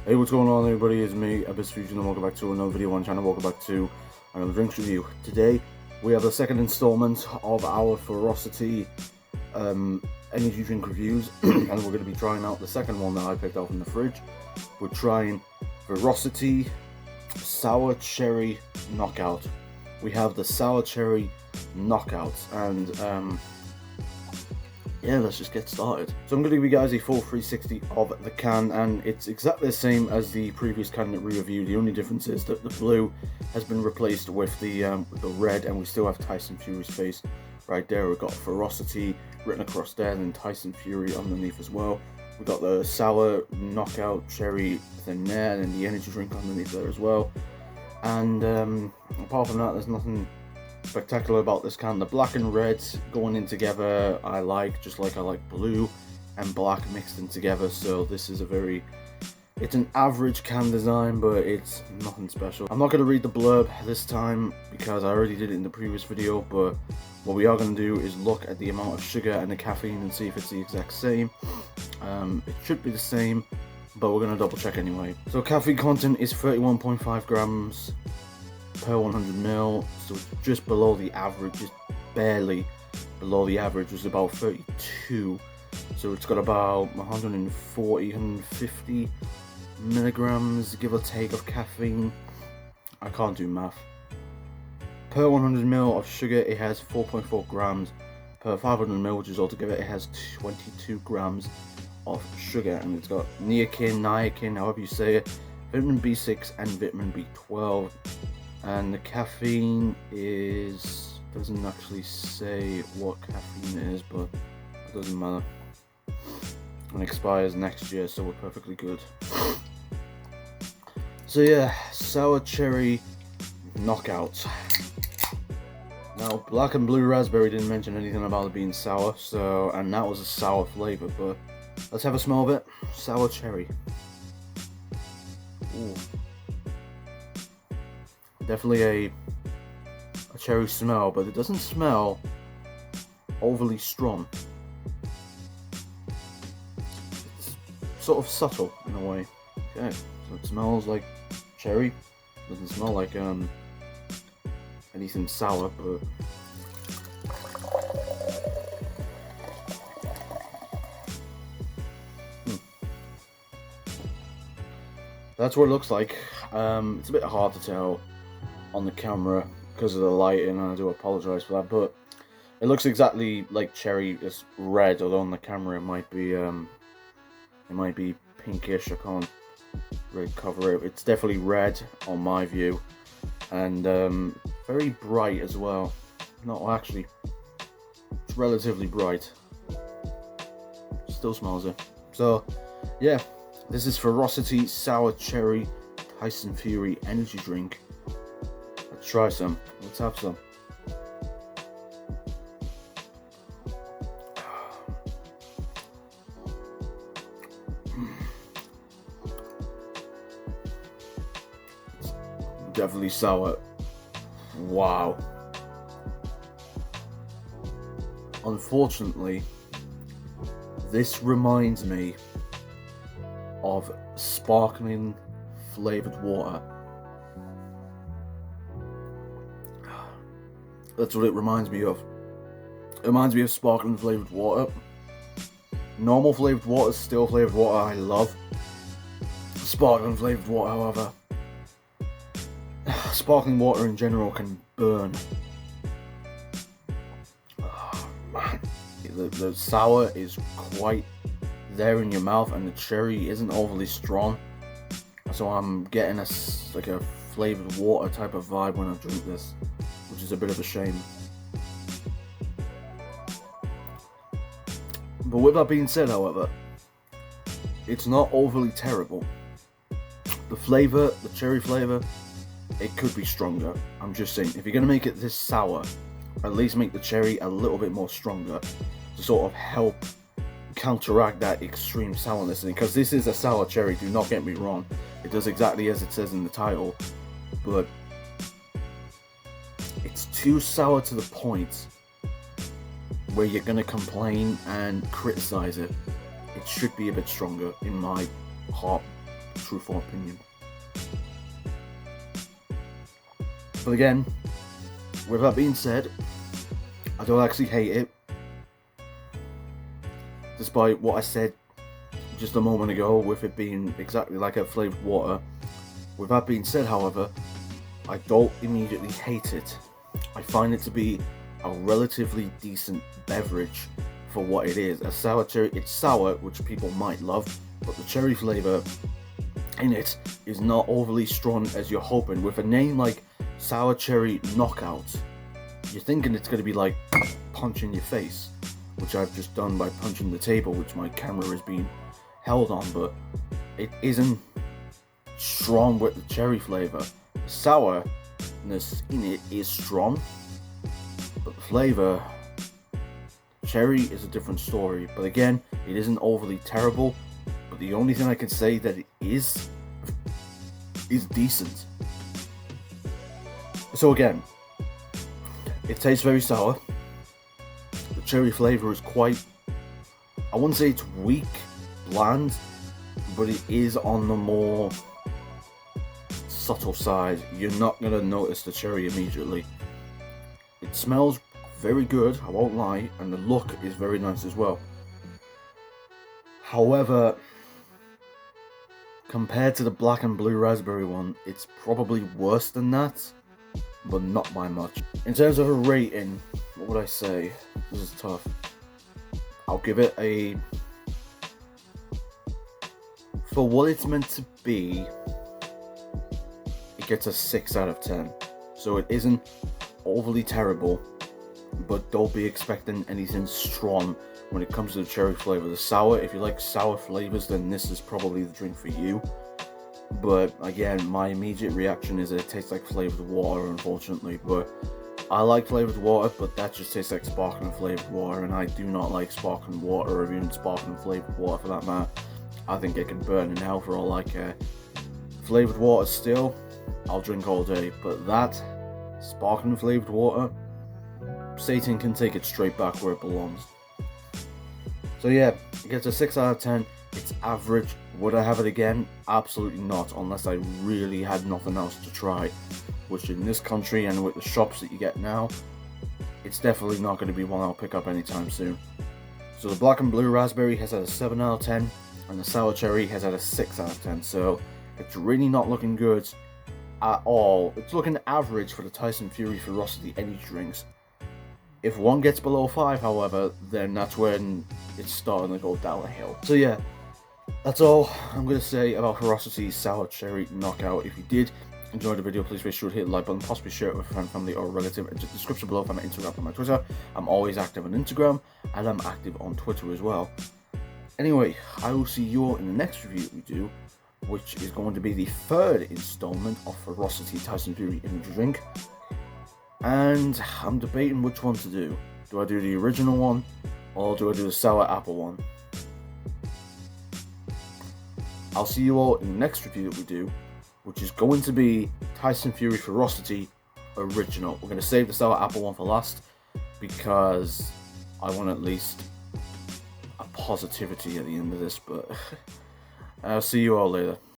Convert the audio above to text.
Hey, what's going on everybody, it's me, Abyss Fusion, and welcome back to another video on the channel. Welcome back to another drinks review. Today, we have the second installment of our Furocity energy drink reviews, and we're going to be trying out the second one that I picked out from the fridge. We're trying Furocity Sour Cherry Knockout. We have the Sour Cherry Knockout, and yeah, let's just get started. So I'm going to give you guys a full 360 of the can, and it's exactly the same as the previous can that we reviewed. The only difference is that the blue has been replaced with the red, and we still have Tyson Fury's face right there. We've got Furocity written across there, and then Tyson Fury underneath as well. We've got the Sour Knockout Cherry thing there, and then the energy drink underneath there as well. And apart from that, there's nothing spectacular about this can. The black and red going in together I like, just like I like blue and black mixed in together. So this is it's an average can design, but it's nothing special. I'm not going to read the blurb this time because I already did it in the previous video, but what we are going to do is look at the amount of sugar and the caffeine and see if it's the exact same. It should be the same, but we're going to double check anyway. So caffeine content is 31.5 grams per 100 ml, so it's just below the average, just barely below the average, which is about 32. So it's got about 150 milligrams, give or take, of caffeine. I can't do math. Per 100 ml of sugar, it has 4.4 grams. Per 500 ml, which is altogether, it has 22 grams of sugar, and it's got niacin, however you say it, vitamin B6 and vitamin B12. And the caffeine doesn't actually say what caffeine it is, but it doesn't matter. And expires next year, so we're perfectly good. So yeah, Sour Cherry Knockout. Now, black and blue raspberry didn't mention anything about it being sour, and that was a sour flavor, but let's have a smell of it. Sour cherry. Ooh. Definitely a cherry smell, but it doesn't smell overly strong. It's sort of subtle in a way. Okay, so it smells like cherry. Doesn't smell like anything sour, but that's what it looks like. It's a bit hard to tell on the camera because of the lighting, and I do apologize for that, but it looks exactly like cherry. It's red, although on the camera it might be pinkish. I can't really cover it. It's definitely red on my view, and very bright as well. No, actually, it's relatively bright. Still smells it. So yeah, this is Furocity Sour Cherry Tyson Fury energy drink. Let's try some. Let's have some. It's definitely sour. Wow. Unfortunately, this reminds me of sparkling flavored water. That's what it reminds me of. It reminds me of sparkling flavored water. Normal flavored water is still flavored water I love. Sparkling flavored water, however, sparkling water in general can burn. Oh, man. The sour is quite there in your mouth, and the cherry isn't overly strong. So I'm getting a flavored water type of vibe when I drink this, which is a bit of a shame. But with that being said, however, it's not overly terrible. The flavor, the cherry flavor, it could be stronger. I'm just saying, if you're going to make it this sour, at least make the cherry a little bit more stronger to sort of help counteract that extreme sourness. Because this is a sour cherry, do not get me wrong. It does exactly as it says in the title, but it's too sour to the point where you're going to complain and criticize it. It should be a bit stronger, in my heart truthful opinion. But again, with that being said, I don't actually hate it. Despite what I said just a moment ago with it being exactly like a flavoured water. With that being said, however, I don't immediately hate it. I find it to be a relatively decent beverage for what it is. A sour cherry, it's sour, which people might love, but the cherry flavour in it is not overly strong as you're hoping. With a name like Sour Cherry Knockout, you're thinking it's going to be like punching your face, which I've just done by punching the table, which my camera is being held on, but it isn't strong with the cherry flavour. The sourness in it is strong, but the flavour, cherry is a different story. But again, it isn't overly terrible, but the only thing I can say that it is decent. So again, it tastes very sour. The cherry flavour is quite, I wouldn't say it's weak, bland, but it is on the more subtle side. You're not going to notice the cherry immediately. It smells very good, I won't lie, and the look is very nice as well. However, compared to the black and blue raspberry one, it's probably worse than that, but not by much. In terms of a rating, what would I say? This is tough. I'll give it a, for what it's meant to be, it gets a 6 out of 10. So it isn't overly terrible, but don't be expecting anything strong when it comes to the cherry flavour. The sour, if you like sour flavours, then this is probably the drink for you. But again, my immediate reaction is that it tastes like flavoured water, unfortunately. But I like flavoured water, but that just tastes like sparkling flavoured water, and I do not like sparkling water, or even sparkling flavoured water for that matter. I think it can burn in hell for all I care. Flavoured water still, I'll drink all day, but that sparkling flavoured water, Satan can take it straight back where it belongs. So yeah, it gets a 6 out of 10. It's average. Would I have it again? Absolutely not, unless I really had nothing else to try. Which in this country and with the shops that you get now, it's definitely not going to be one I'll pick up anytime soon. So the black and blue raspberry has had a 7 out of 10, and the sour cherry has had a 6 out of 10. So it's really not looking good at all. It's looking average for the Tyson Fury Furocity energy drinks. If one gets below 5, however, then that's when it's starting to go down a hill. So yeah, that's all I'm going to say about Furocity's Sour Cherry Knockout. If you did enjoy the video, please make sure to hit the like button, possibly share it with a friend, family, or a relative. In the description below for my Instagram and my Twitter. I'm always active on Instagram, and I'm active on Twitter as well. Anyway, I will see you all in the next review we do, which is going to be the 3rd installment of Furocity Tyson Fury Energy Drink. And I'm debating which one to do. Do I do the original one, or do I do the sour apple one? I'll see you all in the next review that we do, which is going to be Tyson Fury Furocity Original. We're going to save the sour apple one for last, because I want at least a positivity at the end of this, but I'll see you all later.